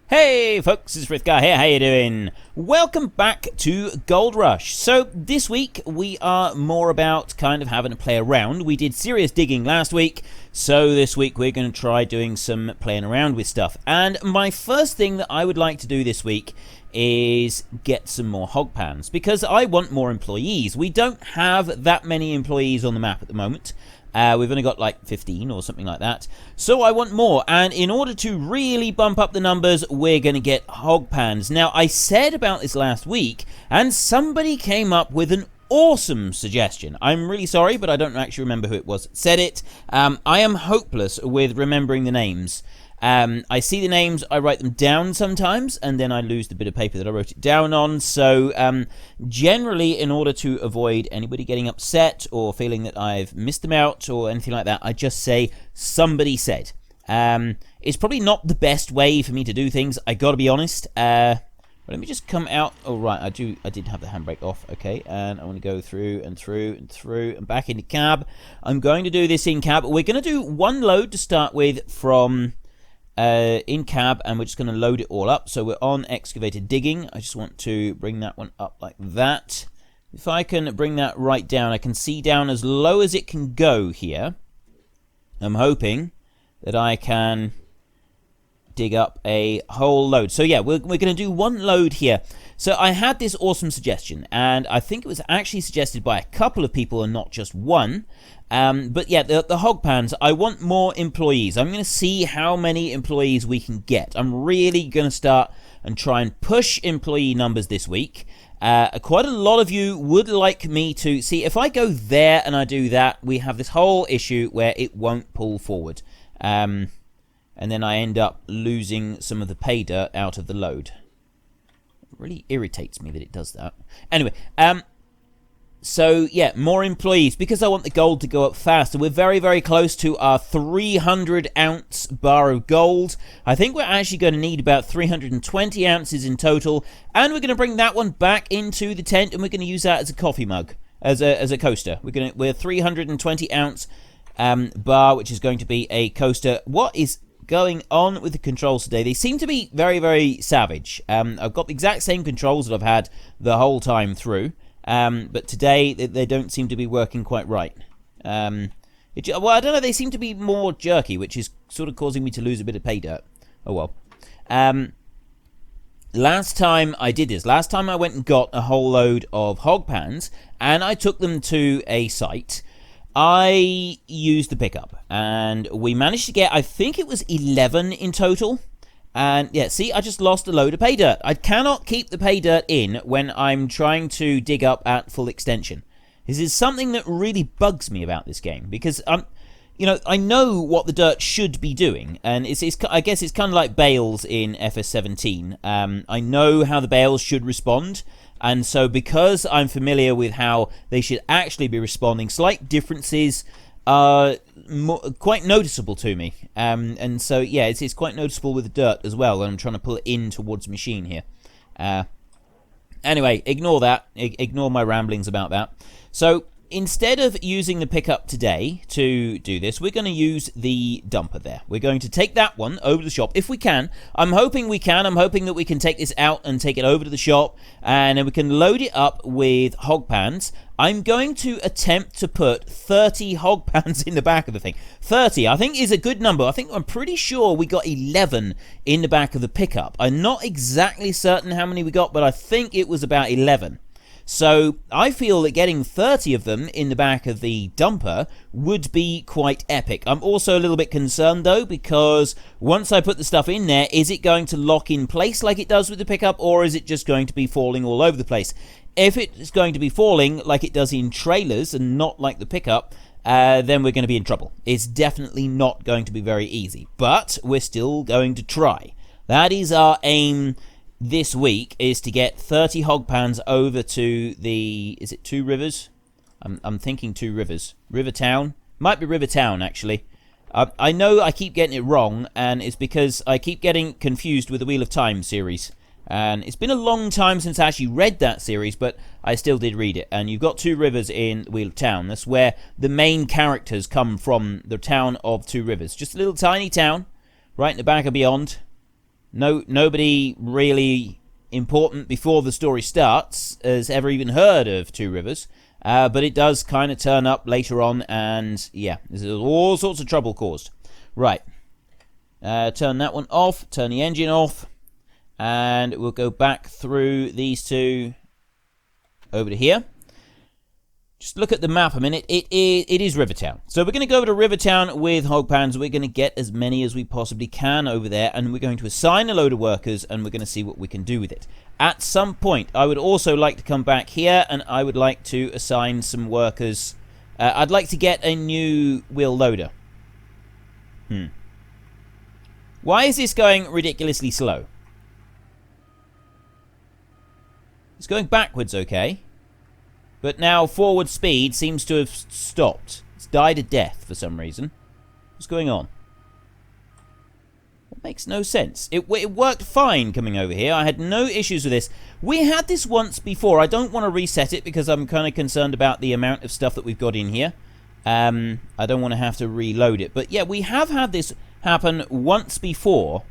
Hey folks, it's Frithgar here, how you doing? Welcome back to Gold Rush. So this week we are more about kind of having to play around. We did serious digging last week, so this week we're going to try doing some playing around with stuff. And my first thing that I would like to do this week is get some more hog pans, because I want more employees. We don't have that many employees on the map at the moment. We've only got like 15 or something like that. So I want more. And in order to really bump up the numbers, we're going to get hog pans. Now, I said about this last week, and somebody came up with an awesome suggestion. I'm really sorry, but I don't actually remember who it was that said it. I am hopeless with remembering the names. I see the names, I write them down sometimes, and then I lose the bit of paper that I wrote it down on. So generally, in order to avoid anybody getting upset or feeling that I've missed them out or anything like that, I just say, somebody said. It's probably not the best way for me to do things, I gotta be honest. But let me just come out. Oh, right, I did have the handbrake off. Okay, and I want to go through and through and through and back into cab. I'm going to do this in cab. We're going to do one load to start with from in cab, and we're just going to load it all up. So we're on excavated digging. I just want to bring that one up like that. If I can bring that right down, I can see down as low as it can go here. I'm hoping that I can dig up a whole load. So yeah, we're going to do one load here. So I had this awesome suggestion, and I think it was actually suggested by a couple of people and not just one. But yeah, the hog pans, I want more employees. I'm going to see how many employees we can get. I'm really going to start and try and push employee numbers this week. Quite a lot of you would like me to see, if I go there and I do that, we have this whole issue where it won't pull forward. And then I end up losing some of the pay dirt out of the load. It really irritates me that it does that. Anyway, so yeah, more employees, because I want the gold to go up faster. We're very, very close to our 300 ounce bar of gold. I think we're actually going to need about 320 ounces in total, and we're going to bring that one back into the tent, and we're going to use that as a coffee mug, as a coaster. We're 320 ounce bar, which is going to be a coaster. What is going on with the controls today? They seem to be very, very savage. I've got the exact same controls that I've had the whole time through. But today, they don't seem to be working quite right. Well, I don't know, they seem to be more jerky, which is sort of causing me to lose a bit of pay dirt. Oh well. Last time I did this, last time I went and got a whole load of hog pans, and I took them to a site. I used the pickup, and we managed to get, I think it was 11 in total. And yeah, see, I just lost a load of pay dirt. I cannot keep the pay dirt in when I'm trying to dig up at full extension. This is something that really bugs me about this game, because you know, I know what the dirt should be doing, and I guess it's kind of like bales in FS17. I know how the bales should respond, and so because I'm familiar with how they should actually be responding, slight differences are quite noticeable to me. And so yeah, it's quite noticeable with the dirt as well, and I'm trying to pull it in towards the machine here. Anyway, ignore that. Ignore my ramblings about that. So instead of using the pickup today to do this, we're going to use the dumper there. We're going to take that one over to the shop, if we can. I'm hoping we can. I'm hoping that we can take this out and take it over to the shop, and then we can load it up with hog pans. I'm going to attempt to put 30 hog pans in the back of the thing. 30, I think, is a good number. I'm pretty sure we got 11 in the back of the pickup. I'm not exactly certain how many we got, but I think it was about 11. So I feel that getting 30 of them in the back of the dumper would be quite epic. I'm also a little bit concerned though, because once I put the stuff in there, is it going to lock in place like it does with the pickup, or is it just going to be falling all over the place? If it's going to be falling like it does in trailers and not like the pickup, then we're going to be in trouble. It's definitely not going to be very easy, but we're still going to try. That is our aim this week, is to get 30 hog pans over to the, is it Two Rivers? I'm thinking Two Rivers. Rivertown? Might be Rivertown, actually. I know I keep getting it wrong, and it's because I keep getting confused with the Wheel of Time series. And it's been a long time since I actually read that series, but I still did read it. And you've got Two Rivers in Wheel of Town. That's where the main characters come from, the town of Two Rivers. Just a little tiny town, right in the back of Beyond. nobody really important before the story starts has ever even heard of Two Rivers. But it does kind of turn up later on, and yeah, there's all sorts of trouble caused. Right. Turn that one off, turn the engine off, and we'll go back through these two over to here. Just look at the map a minute. It is Rivertown. So we're going to go over to Rivertown with hog pans. We're going to get as many as we possibly can over there, and we're going to assign a load of workers, and we're going to see what we can do with it. At some point, I would also like to come back here, and I would like to assign some workers. I'd like to get a new wheel loader. Why is this going ridiculously slow? It's going backwards, okay. But now forward speed seems to have stopped. It's died a death for some reason. What's going on? It makes no sense. It worked fine coming over here. I had no issues with this. We had this once before. I don't want to reset it because I'm kind of concerned about the amount of stuff that we've got in here. I don't want to have to reload it. But yeah, we have had this happen once before.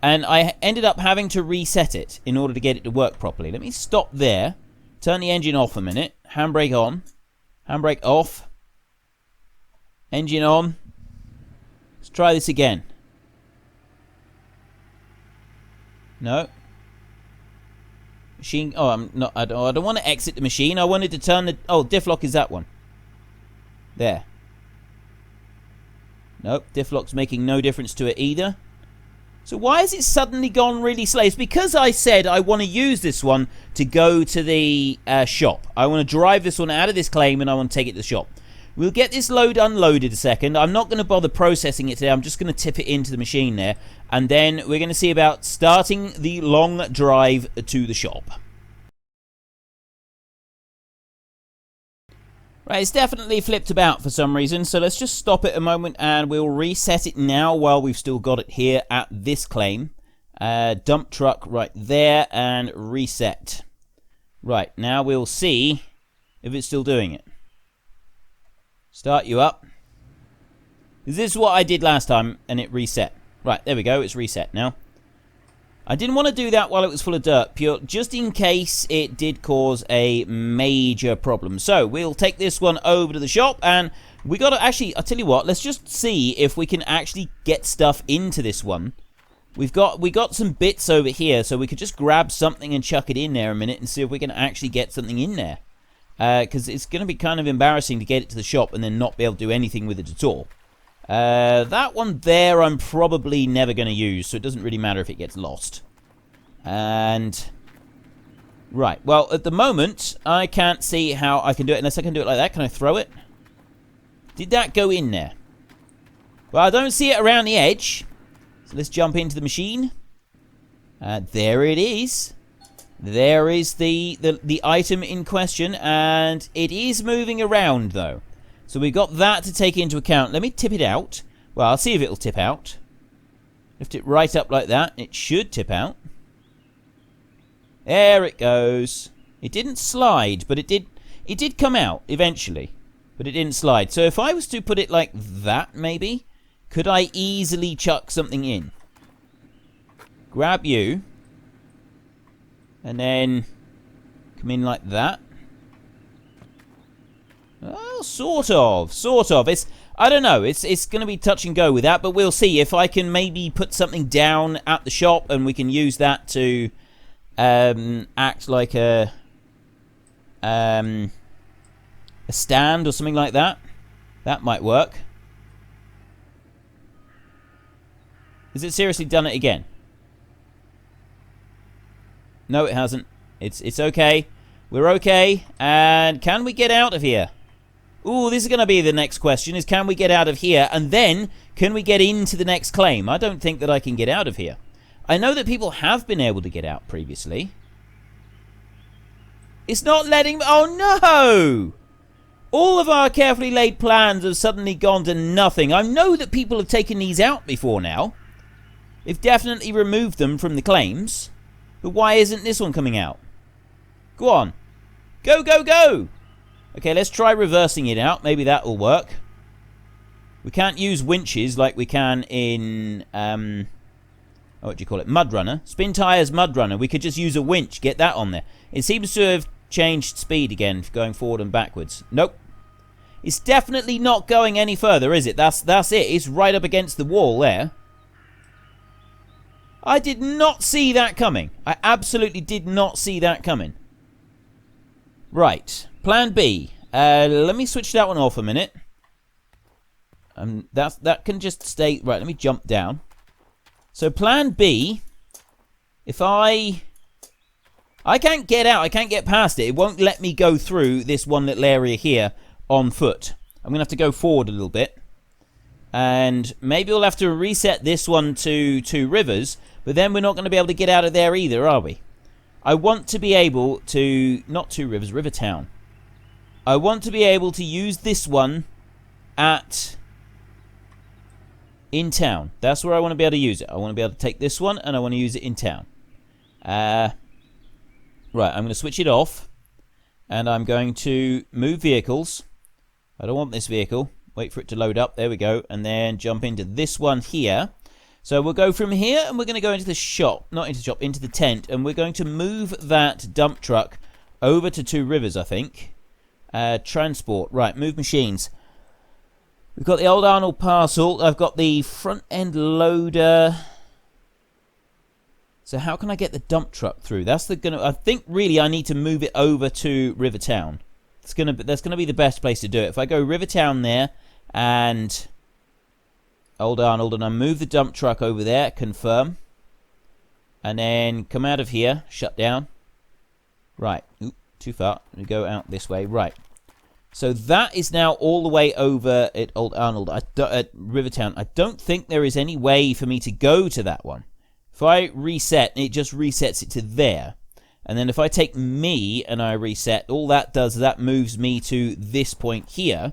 And I ended up having to reset it in order to get it to work properly. Let me stop there. Turn the engine off a minute. Handbrake on. Handbrake off. Engine on. Let's try this again. No. Machine. Oh, I'm not. I don't want to exit the machine. I wanted to turn the. Oh, diff lock is that one. There. Nope. Diff lock's making no difference to it either. So why has it suddenly gone really slow? It's because I said I want to use this one to go to the shop. I want to drive this one out of this claim and I want to take it to the shop. We'll get this load unloaded a second. I'm not going to bother processing it today. I'm just going to tip it into the machine there. And then we're going to see about starting the long drive to the shop. Right, it's definitely flipped about for some reason, so let's just stop it a moment and we'll reset it now while we've still got it here at this claim. Dump truck right there and reset. Right, now we'll see if it's still doing it. Start you up. This is what I did last time and it reset. Right, there we go, it's reset now. I didn't want to do that while it was full of dirt, just in case it did cause a major problem. So, we'll take this one over to the shop, and we got to actually, I'll tell you what, let's just see if we can actually get stuff into this one. We got some bits over here, so we could just grab something and chuck it in there a minute and see if we can actually get something in there. Because it's going to be kind of embarrassing to get it to the shop and then not be able to do anything with it at all. That one there I'm probably never going to use, so it doesn't really matter if it gets lost. And right, well, at the moment I can't see how I can do it unless I can do it like that. Can I throw it? Did that go in there? Well, I don't see it around the edge, so let's jump into the machine. There it is. There is the item in question, and it is moving around though. So we've got that to take into account. Let me tip it out. Well, I'll see if it'll tip out. Lift it right up like that. It should tip out. There it goes. It didn't slide, but it did come out eventually. But it didn't slide. So if I was to put it like that, maybe, could I easily chuck something in? Grab you. And then come in like that. Oh, sort of. I don't know. It's going to be touch and go with that, but we'll see if I can maybe put something down at the shop and we can use that to act like a stand or something like that. That might work. Has it seriously done it again? No, it hasn't. It's okay. We're okay. And can we get out of here? Ooh, this is going to be the next question, is can we get out of here? And then, can we get into the next claim? I don't think that I can get out of here. I know that people have been able to get out previously. It's not letting me... Oh, no! All of our carefully laid plans have suddenly gone to nothing. I know that people have taken these out before now. They've definitely removed them from the claims. But why isn't this one coming out? Go on. Go, go, go! Okay, let's try reversing it out. Maybe that will work. We can't use winches like we can in... what do you call it? Mud runner. Spin tires mud runner. We could just use a winch. Get that on there. It seems to have changed speed again, going forward and backwards. Nope. It's definitely not going any further, is it? That's it. It's right up against the wall there. I did not see that coming. I absolutely did not see that coming. Right. Plan B. Let me switch that one off a minute. That can just stay... Right, let me jump down. So plan B, if I can't get out, I can't get past it. It won't let me go through this one little area here on foot. I'm going to have to go forward a little bit. And maybe we'll have to reset this one to 2 rivers, but then we're not going to be able to get out of there either, are we? I want to be able to... Not 2 rivers, River Town. I want to be able to use this one in town. That's where I want to be able to use it. I want to be able to take this one and I want to use it in town. Right, I'm going to switch it off. And I'm going to move vehicles. I don't want this vehicle. Wait for it to load up. There we go. And then jump into this one here. So we'll go from here and we're going to go into the shop. Not into the shop, into the tent. And we're going to move that dump truck over to 2 rivers, I think. Transport. Right, move machines. We've got the old Arnold parcel. I've got the front end loader. So how can I get the dump truck through? I think really I need to move it over to Rivertown. That's gonna be the best place to do it. If I go Rivertown there and old Arnold and I move the dump truck over there, confirm. And then come out of here, shut down. Right. Oop, too far. Let me go out this way. Right. So that is now all the way over at Old Arnold, at Rivertown. I don't think there is any way for me to go to that one. If I reset, it just resets it to there. And then if I take me and I reset, all that does is that moves me to this point here,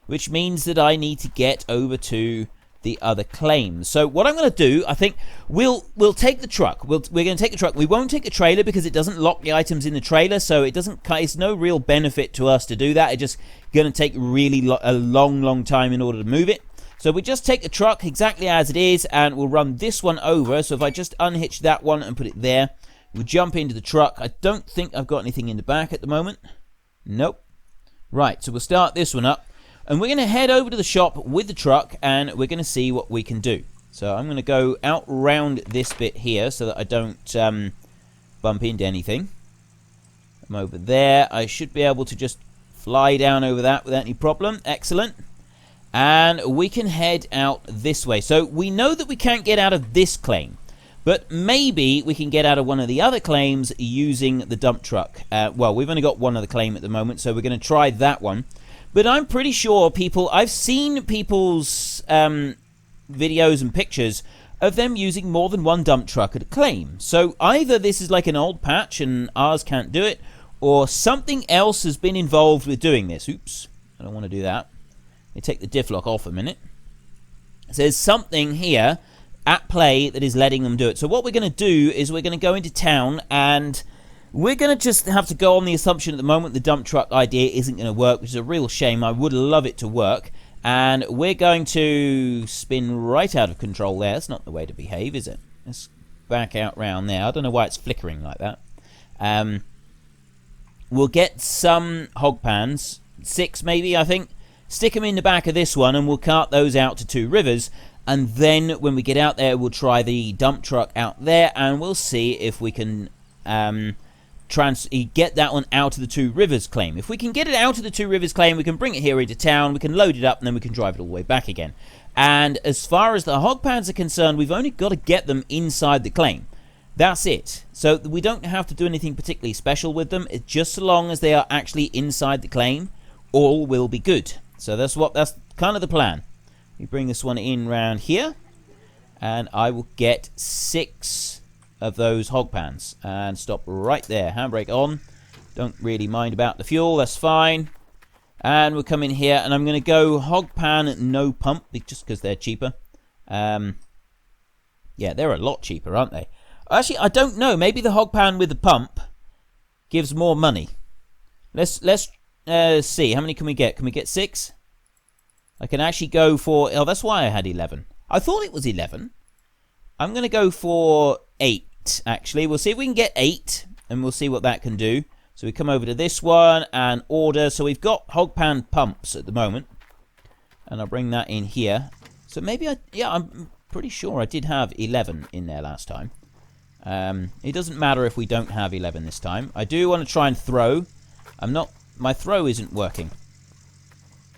which means that I need to get over to the other claims. So what I'm going to do, I think we'll take the truck. We're going to take the truck. We won't take the trailer because it doesn't lock the items in the trailer, so it's no real benefit to us to do that. It's just going to take really a long time in order to move it. So we just take the truck exactly as it is and we'll run this one over. So if I just unhitch that one and put it there, we'll jump into the truck. I don't think I've got anything in the back at the moment. Nope. Right, so we'll start this one up. And we're going to head over to the shop with the truck and we're going to see what we can do. So I'm going to go out round this bit here so that I don't bump into anything. I'm over there. I should be able to just fly down over that without any problem. Excellent. And we can head out this way. So we know that we can't get out of this claim. But maybe we can get out of one of the other claims using the dump truck. Well, we've only got one other claim at the moment, so we're going to try that one. But I'm pretty sure I've seen people's videos and pictures of them using more than one dump truck at a claim. So either this is like an old patch and ours can't do it, or something else has been involved with doing this. Oops, I don't want to do that. Let me take the diff lock off a minute. So there's something here at play that is letting them do it. So what we're going to do is we're going to go into town and we're going to just have to go on the assumption at the moment the dump truck idea isn't going to work, which is a real shame. I would love it to work. And we're going to spin right out of control there. That's not the way to behave, is it? Let's back out round there. I don't know why it's flickering like that. We'll get some hog pans, 6 maybe, I think. Stick them in the back of this one and we'll cart those out to 2 rivers. And then when we get out there, we'll try the dump truck out there and we'll see if we can get that one out of the 2 rivers claim. If we can get it out of the 2 rivers claim, we can bring it here into town, we can load it up, and then we can drive it all the way back again. And as far as the hog pans are concerned, we've only got to get them inside the claim. That's it. So we don't have to do anything particularly special with them. It's just so long as they are actually inside the claim, all will be good. So that's kind of the plan. We bring this one in round here, and I will get 6 of those hog pans and stop right there. Handbrake on. Don't really mind about the fuel, that's fine. And we'll come in here and I'm going to go hog pan no pump just because they're cheaper. Yeah, they're a lot cheaper, aren't they? Actually, I don't know. Maybe the hog pan with the pump gives more money. Let's see. How many can we get? Can we get 6? I can actually go for... Oh, that's why I had 11. I thought it was 11. I'm going to go for 8, actually. We'll see if we can get 8, and we'll see what that can do. So we come over to this one and order. So we've got hog pan pumps at the moment. And I'll bring that in here. So maybe I'm pretty sure I did have 11 in there last time. It doesn't matter if we don't have 11 this time. I do want to try and throw. My throw isn't working.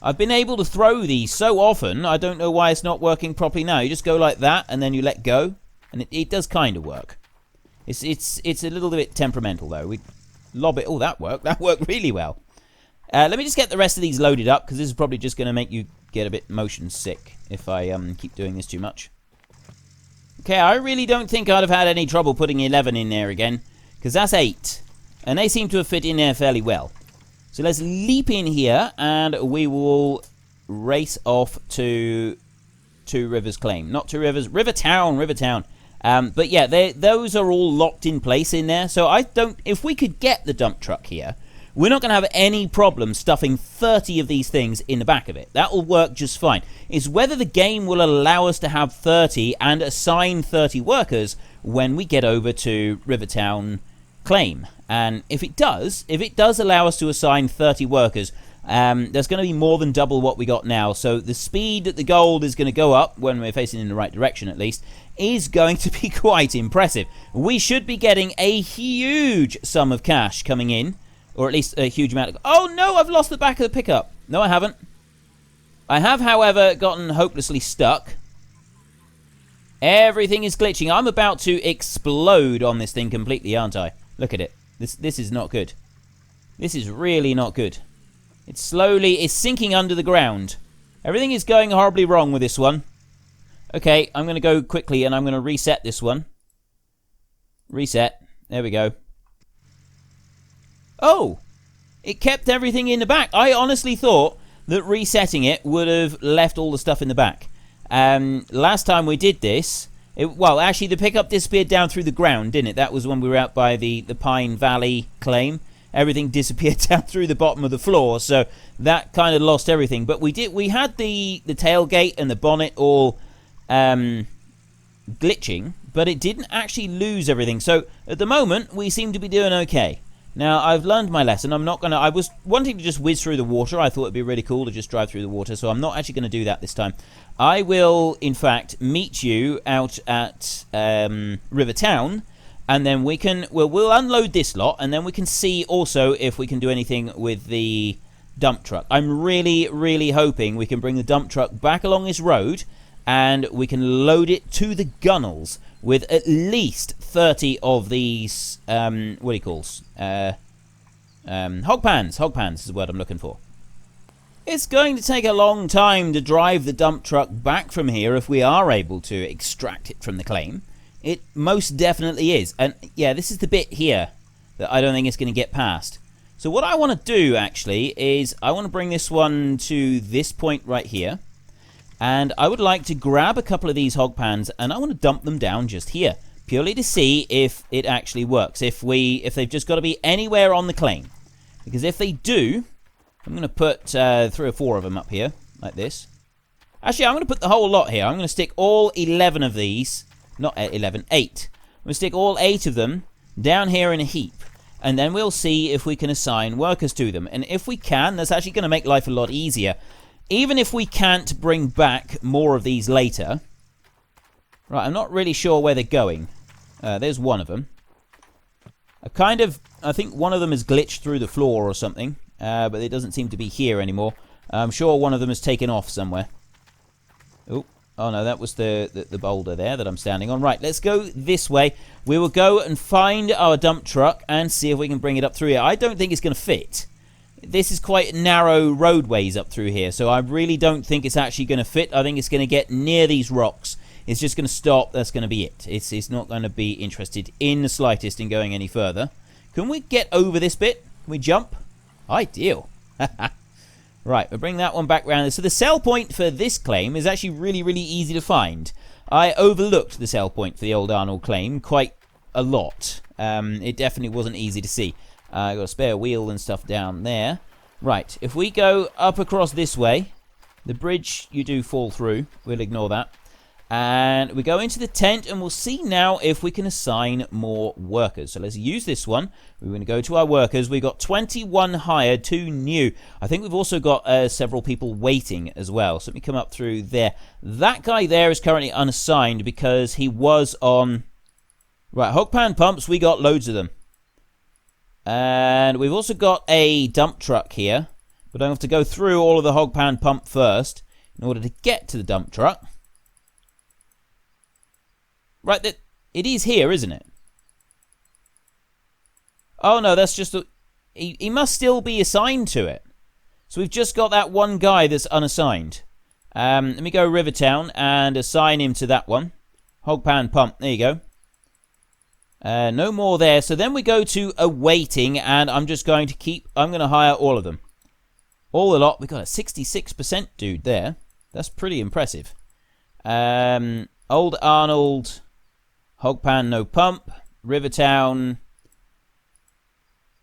I've been able to throw these so often, I don't know why it's not working properly now. You just go like that, and then you let go. And it does kind of work. It's a little bit temperamental, though. We lob it. Oh, that worked. That worked really well. Let me just get the rest of these loaded up, because this is probably just going to make you get a bit motion sick if I keep doing this too much. Okay, I really don't think I'd have had any trouble putting 11 in there again, because that's 8. And they seem to have fit in there fairly well. So let's leap in here, and we will race off to Two Rivers Claim. Not Two Rivers, Rivertown. But yeah, those are all locked in place in there. So if we could get the dump truck here, we're not going to have any problem stuffing 30 of these things in the back of it. That will work just fine. It's whether the game will allow us to have 30 and assign 30 workers when we get over to Rivertown Claim. And if it does allow us to assign 30 workers, there's going to be more than double what we got now. So the speed that the gold is going to go up, when we're facing in the right direction at least, is going to be quite impressive. We should be getting a huge sum of cash coming in, or at least a huge amount of... Oh no, I've lost the back of the pickup. No, I haven't. I have, however, gotten hopelessly stuck. Everything is glitching. I'm about to explode on this thing completely, aren't I? Look at it. This is not good. This is really not good. It's sinking under the ground. Everything is going horribly wrong with this one. Okay, I'm going to go quickly and I'm going to reset this one. Reset. There we go. Oh! It kept everything in the back. I honestly thought that resetting it would have left all the stuff in the back. Last time we did this... Well, actually, the pickup disappeared down through the ground, didn't it? That was when we were out by the Pine Valley claim. Everything disappeared down through the bottom of the floor, so that kind of lost everything. But we had the tailgate and the bonnet all glitching, but it didn't actually lose everything. So at the moment, we seem to be doing okay. Now, I've learned my lesson. I was wanting to just whiz through the water. I thought it'd be really cool to just drive through the water, so I'm not actually going to do that this time. I will, in fact, meet you out at Rivertown, and then we'll unload this lot, and then we can see also if we can do anything with the dump truck. I'm really, really hoping we can bring the dump truck back along this road, and we can load it to the gunnels with at least 30 of these, hog pans. Hog pans is the word I'm looking for. It's going to take a long time to drive the dump truck back from here if we are able to extract it from the claim. It most definitely is. And yeah, this is the bit here that I don't think it's going to get past. So what I want to do, actually, is I want to bring this one to this point right here. And I would like to grab a couple of these hog pans and I want to dump them down just here. Purely to see if it actually works. If they've just got to be anywhere on the claim. Because if they do... I'm going to put 3 or 4 of them up here, like this. Actually, I'm going to put the whole lot here. I'm going to stick all 11 of these. Not 11, 8. I'm going to stick all 8 of them down here in a heap. And then we'll see if we can assign workers to them. And if we can, that's actually going to make life a lot easier. Even if we can't bring back more of these later. Right, I'm not really sure where they're going. There's one of them. I think one of them has glitched through the floor or something. But it doesn't seem to be here anymore. I'm sure one of them has taken off somewhere. Oh no, that was the boulder there that I'm standing on. Right, let's go this way. We will go and find our dump truck and see if we can bring it up through here. I don't think it's going to fit. This is quite narrow roadways up through here, so I really don't think it's actually going to fit. I think it's going to get near these rocks. It's just going to stop. That's going to be it. It's not going to be interested in the slightest in going any further. Can we get over this bit? Can we jump? Ideal. Right, we'll bring that one back round. So the sell point for this claim is actually really, really easy to find. I overlooked the sell point for the old Arnold claim quite a lot. It definitely wasn't easy to see. I've got a spare wheel and stuff down there. Right, if we go up across this way, the bridge you do fall through. We'll ignore that. And we go into the tent, and we'll see now if we can assign more workers. So let's use this one. We're going to go to our workers. We've got 21 hired, 2 new. I think we've also got several people waiting as well. So let me come up through there. That guy there is currently unassigned because he was on... Right, hog pan pumps, we got loads of them. And we've also got a dump truck here. But I have to go through all of the hog pan pump first in order to get to the dump truck. Right, it is here, isn't it? Oh, no, that's just... He must still be assigned to it. So we've just got that one guy that's unassigned. Let me go Rivertown and assign him to that one. Hog pan pump, there you go. No more there. So then we go to awaiting, and I'm just going to keep... I'm going to hire all of them. All the lot. We've got a 66% dude there. That's pretty impressive. Old Arnold... Hogpan, no pump. Rivertown.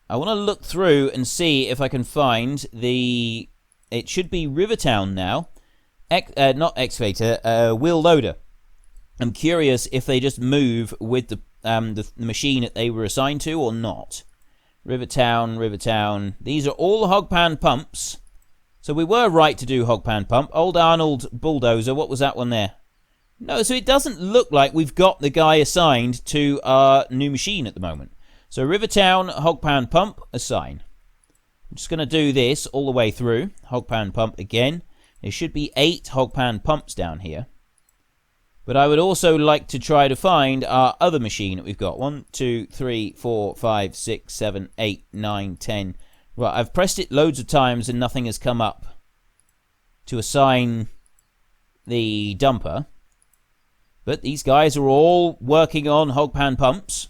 I want to look through and see if I can find the... It should be Rivertown now. Not excavator, wheel loader. I'm curious if they just move with the machine that they were assigned to or not. Rivertown, Rivertown. These are all Hogpan pumps. So we were right to do Hogpan pump. Old Arnold bulldozer. What was that one there? No, so it doesn't look like we've got the guy assigned to our new machine at the moment. So Rivertown, Hogpan Pump, assign. I'm just going to do this all the way through. Hogpan Pump again. There should be 8 Hogpan Pumps down here. But I would also like to try to find our other machine that we've got. 1, 2, 3, 4, 5, 6, 7, 8, 9, 10. Right, I've pressed it loads of times and nothing has come up to assign the dumper. But these guys are all working on Hogpan pumps.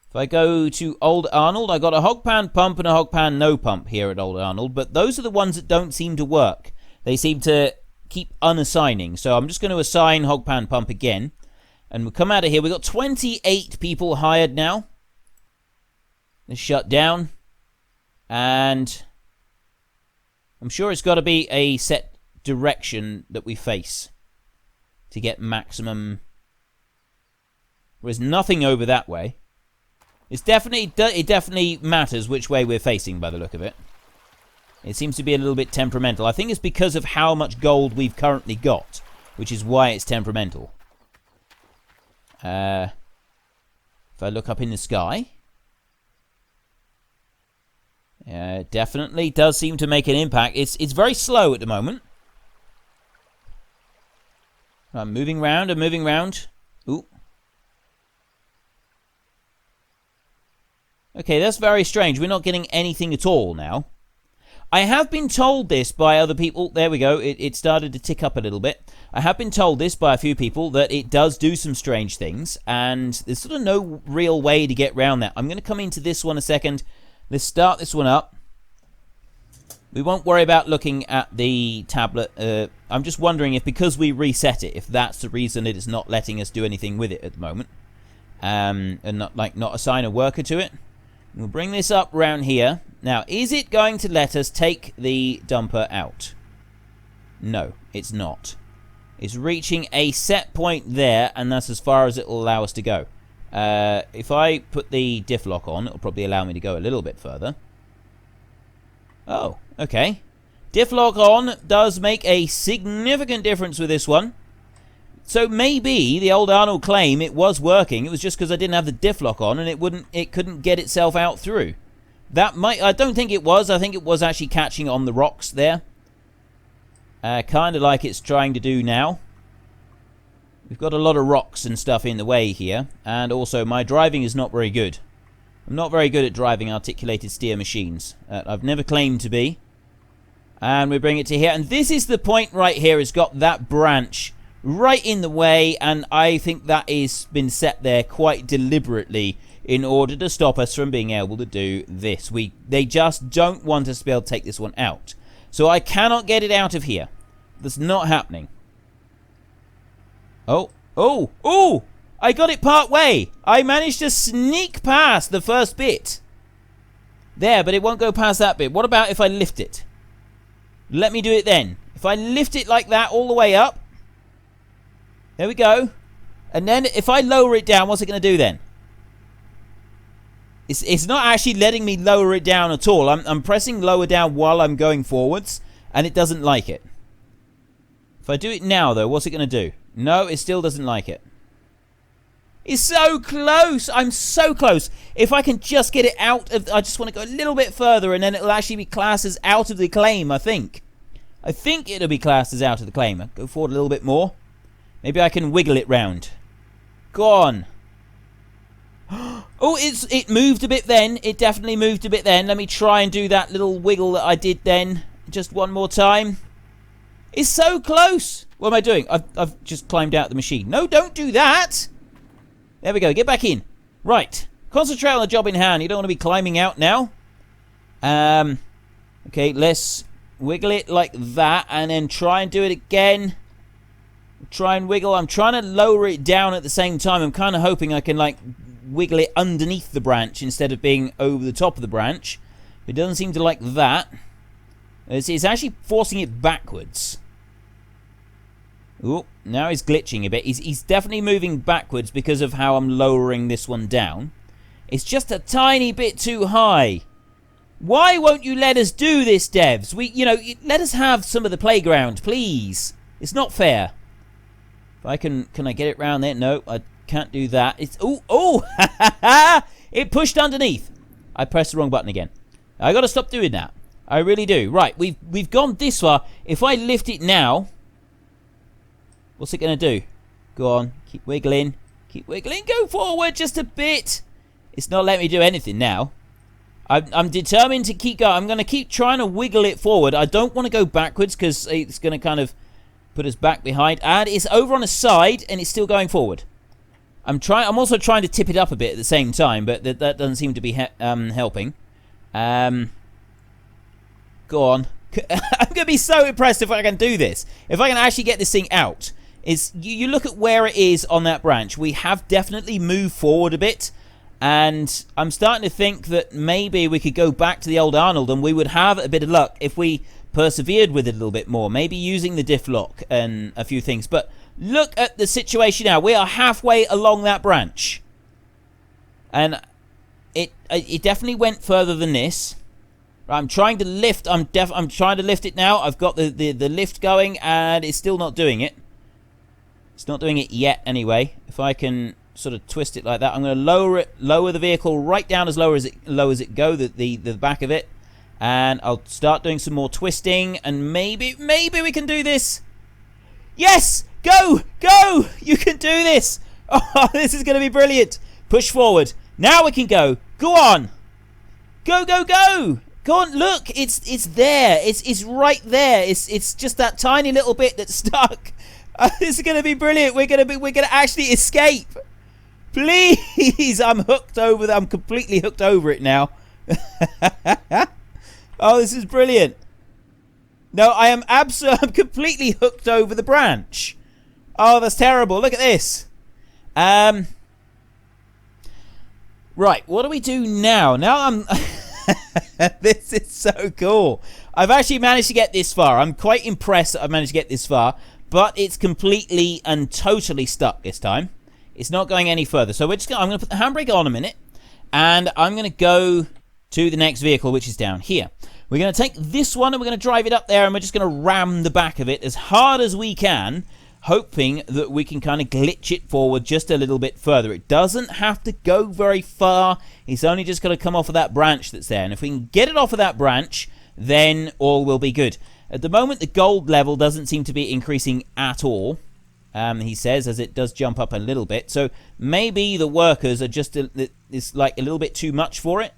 If I go to Old Arnold, I got a Hogpan pump and a Hogpan no pump here at Old Arnold. But those are the ones that don't seem to work. They seem to keep unassigning. So I'm just going to assign Hogpan pump again. And we'll come out of here. We've got 28 people hired now. Let's shut down. And I'm sure it's got to be a set direction that we face to get maximum. There's nothing over that way. It definitely matters which way we're facing by the look of it. It seems to be a little bit temperamental. I think it's because of how much gold we've currently got, which is why it's temperamental. If I look up in the sky, definitely does seem to make an impact. It's very slow at the moment. I'm moving round and moving round. Ooh. Okay, that's very strange. We're not getting anything at all now. I have been told this by other people. There we go. It started to tick up a little bit. I have been told this by a few people that it does do some strange things. And there's sort of no real way to get around that. I'm going to come into this one a second. Let's start this one up. We won't worry about looking at the tablet. I'm just wondering if because we reset it, if that's the reason it is not letting us do anything with it at the moment. And not assign a worker to it. We'll bring this up around here. Now, is it going to let us take the dumper out? No, it's not. It's reaching a set point there, and that's as far as it will allow us to go. If I put the diff lock on, it'll probably allow me to go a little bit further. Oh, okay. Diff lock on does make a significant difference with this one. So maybe the old Arnold claim it was working. It was just because I didn't have the diff lock on and it couldn't get itself out through. I don't think it was. I think it was actually catching on the rocks there. Kind of like it's trying to do now. We've got a lot of rocks and stuff in the way here. And also my driving is not very good. I'm not very good at driving articulated steer machines. I've never claimed to be. And we bring it to here. And this is the point right here. It's got that branch right in the way. And I think that has been set there quite deliberately in order to stop us from being able to do this. They just don't want us to be able to take this one out. So I cannot get it out of here. That's not happening. Oh. Oh. Oh! I got it part way. I managed to sneak past the first bit. There, but it won't go past that bit. What about if I lift it? Let me do it then. If I lift it like that all the way up. There we go. And then if I lower it down, what's it going to do then? It's not actually letting me lower it down at all. I'm pressing lower down while I'm going forwards, and it doesn't like it. If I do it now, though, what's it going to do? No, it still doesn't like it. It's so close. I'm so close. If I can just get it out of... I just want to go a little bit further, and then it'll actually be classed as out of the claim, I think. I think it'll be classed as out of the claim. I'll go forward a little bit more. Maybe I can wiggle it round. Go on. Oh, it moved a bit then. It definitely moved a bit then. Let me try and do that little wiggle that I did then. Just one more time. It's so close. What am I doing? I've just climbed out the machine. No, don't do that. There we go. Get back in. Right. Concentrate on the job in hand. You don't want to be climbing out now. Okay, let's wiggle it like that and then try and do it again. Try and wiggle. I'm trying to lower it down at the same time. I'm kind of hoping I can, like, wiggle it underneath the branch instead of being over the top of the branch. It doesn't seem to like that. It's actually forcing it backwards. Oh, now he's glitching a bit. He's definitely moving backwards because of how I'm lowering this one down. It's just a tiny bit too high. Why won't you let us do this, devs? Let us have some of the playground, please. It's not fair. If I can I get it round there? No, I can't do that. It's it pushed underneath. I pressed the wrong button again. I got to stop doing that. I really do. Right, we've gone this far. If I lift it now, what's it going to do? Go on, keep wiggling. Keep wiggling. Go forward just a bit. It's not letting me do anything now. I'm determined to keep going. I'm going to keep trying to wiggle it forward. I don't want to go backwards because it's going to kind of put us back behind. And it's over on the side and it's still going forward. I'm also trying to tip it up a bit at the same time, but that doesn't seem to be helping. Go on. I'm going to be so impressed if I can do this. If I can actually get this thing out. You look at where it is on that branch. We have definitely moved forward a bit. And I'm starting to think that maybe we could go back to the old Arnold and we would have a bit of luck if we persevered with it a little bit more. Maybe using the diff lock and a few things. But look at the situation now. We are halfway along that branch. And it definitely went further than this. I'm trying to lift. I'm trying to lift it now. I've got the lift going and it's still not doing it. It's not doing it yet anyway. If I can sort of twist it like that, I'm going to lower the vehicle right down as low as it go, the back of it, and I'll start doing some more twisting, and maybe we can do this. Yes, go, you can do this. Oh, this is going to be brilliant. Push forward. Now we can go. Go on. Go. Go on, look, it's there. It's right there. It's just that tiny little bit that's stuck. This is going to be brilliant. We're going to actually escape. Please, I'm hooked over. I'm completely hooked over it now. Oh, this is brilliant. No, I'm completely hooked over the branch. Oh, that's terrible. Look at this. Right, what do we do now? Now I'm... This is so cool. I've actually managed to get this far. I'm quite impressed that I've managed to get this far. But it's completely and totally stuck this time. It's not going any further. So I'm going to put the handbrake on a minute. And I'm going to go to the next vehicle, which is down here. We're going to take this one and we're going to drive it up there. And we're just going to ram the back of it as hard as we can. Hoping that we can kind of glitch it forward just a little bit further. It doesn't have to go very far. It's only just going to come off of that branch that's there. And if we can get it off of that branch, then all will be good. At the moment, the gold level doesn't seem to be increasing at all. He says, as it does jump up a little bit. So maybe the workers are just it's like a little bit too much for it.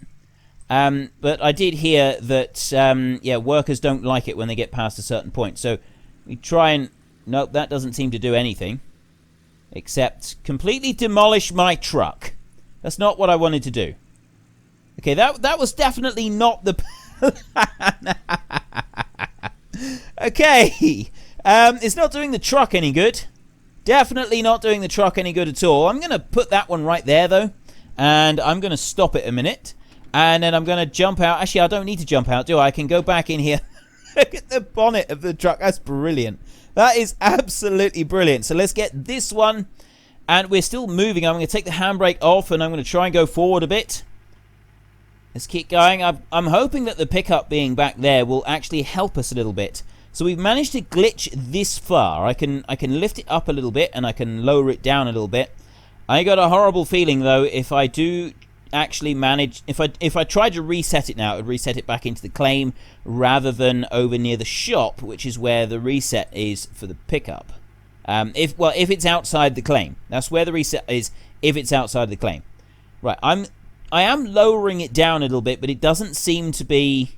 But I did hear that workers don't like it when they get past a certain point. So we try and nope, that doesn't seem to do anything except completely demolish my truck. That's not what I wanted to do. Okay, that was definitely not the Okay, it's not doing the truck any good. Definitely not doing the truck any good at all. I'm going to put that one right there, though. And I'm going to stop it a minute. And then I'm going to jump out. Actually, I don't need to jump out, do I? I can go back in here. Look at the bonnet of the truck. That's brilliant. That is absolutely brilliant. So let's get this one. And we're still moving. I'm going to take the handbrake off and I'm going to try and go forward a bit. Let's keep going. I'm hoping that the pickup being back there will actually help us a little bit. So we've managed to glitch this far. I can lift it up a little bit and I can lower it down a little bit. I got a horrible feeling though if I do actually manage, if I try to reset it now, it would reset it back into the claim rather than over near the shop, which is where the reset is for the pickup. If it's outside the claim, that's where the reset is. If it's outside the claim, right? I am lowering it down a little bit, but it doesn't seem to be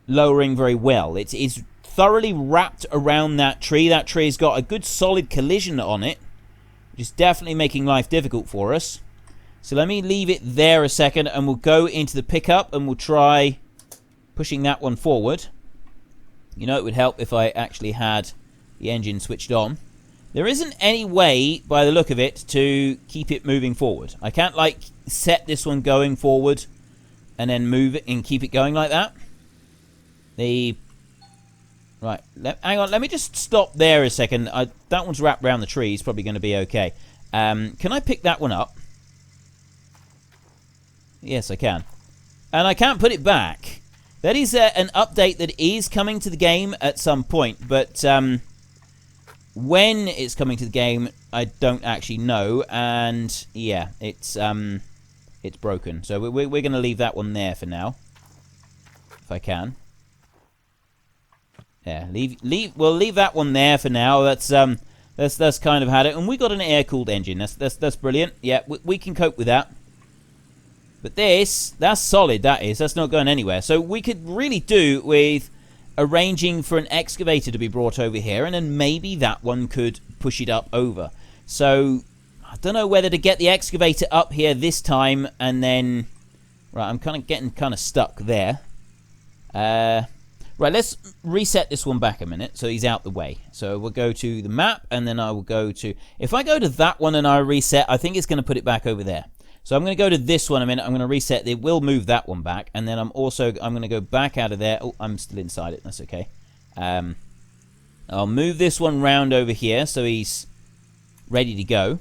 lowering very well. It's thoroughly wrapped around that tree. That tree's got a good solid collision on it, which is definitely making life difficult for us. So let me leave it there a second, and we'll go into the pickup and we'll try pushing that one forward. You know, it would help if I actually had the engine switched on. There isn't any way, by the look of it, to keep it moving forward. I can't, like, set this one going forward and then move it and keep it going like that. Right, hang on, let me just stop there a second. That one's wrapped around the tree. It's probably going to be okay. Can I pick that one up? Yes, I can. And I can't put it back. That is an update that is coming to the game at some point, but when it's coming to the game, I don't actually know, and yeah, it's broken. So we're going to leave that one there for now, if I can. Yeah, we'll leave that one there for now. That's kind of had it, and we got an air-cooled engine. That's brilliant. Yeah, we can cope with that. But that's solid. That's not going anywhere. So we could really do with arranging for an excavator to be brought over here, and then maybe that one could push it up over. So I don't know whether to get the excavator up here this time, and then right, I'm getting stuck there. Right, let's reset this one back a minute so he's out the way. So we'll go to the map, and then I will go to, if I go to that one and I reset, I think it's going to put it back over there. So I'm going to go to this one a minute. I'm going to reset. It will move that one back. And then I'm going to go back out of there. Oh, I'm still inside it. That's okay. I'll move this one round over here so he's ready to go.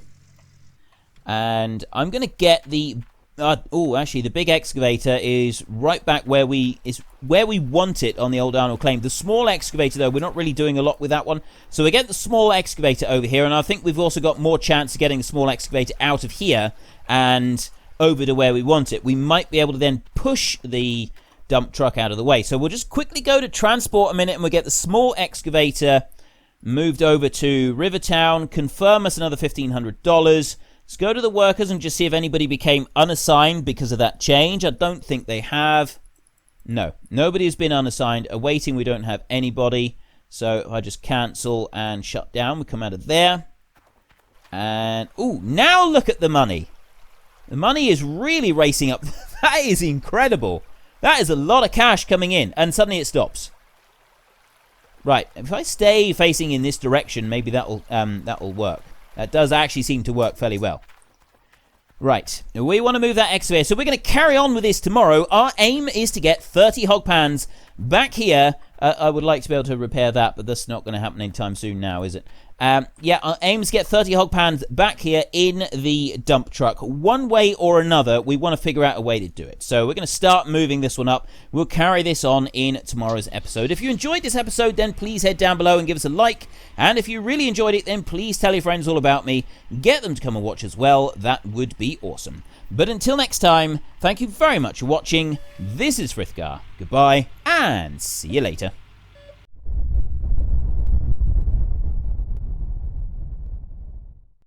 And I'm going to get the... actually, the big excavator is right back where we want it on the old Arnold claim. The small excavator, though, we're not really doing a lot with that one. So we get the small excavator over here. And I think we've also got more chance of getting the small excavator out of here and over to where we want it. We might be able to then push the dump truck out of the way. So we'll just quickly go to transport a minute, and we'll get the small excavator moved over to Rivertown, confirm us another $1,500. Let's go to the workers and just see if anybody became unassigned because of that change. I don't think they have. No, nobody has been unassigned. Awaiting, we don't have anybody. So if I just cancel and shut down, we come out of there. And, now look at the money. The money is really racing up. That is incredible. That is a lot of cash coming in. And suddenly it stops. Right. If I stay facing in this direction, maybe that'll work. That does actually seem to work fairly well. Right. We want to move that excavator. So we're going to carry on with this tomorrow. Our aim is to get 30 hog pans back here. I would like to be able to repair that, but that's not going to happen anytime soon now, is it? Yeah, our aim is to get 30 hog pans back here in the dump truck. One way or another, we want to figure out a way to do it. So we're going to start moving this one up. We'll carry this on in tomorrow's episode. If you enjoyed this episode, then please head down below and give us a like. And if you really enjoyed it, then please tell your friends all about me. Get them to come and watch as well. That would be awesome. But until next time, thank you very much for watching. This is Frithgar. Goodbye, and see you later.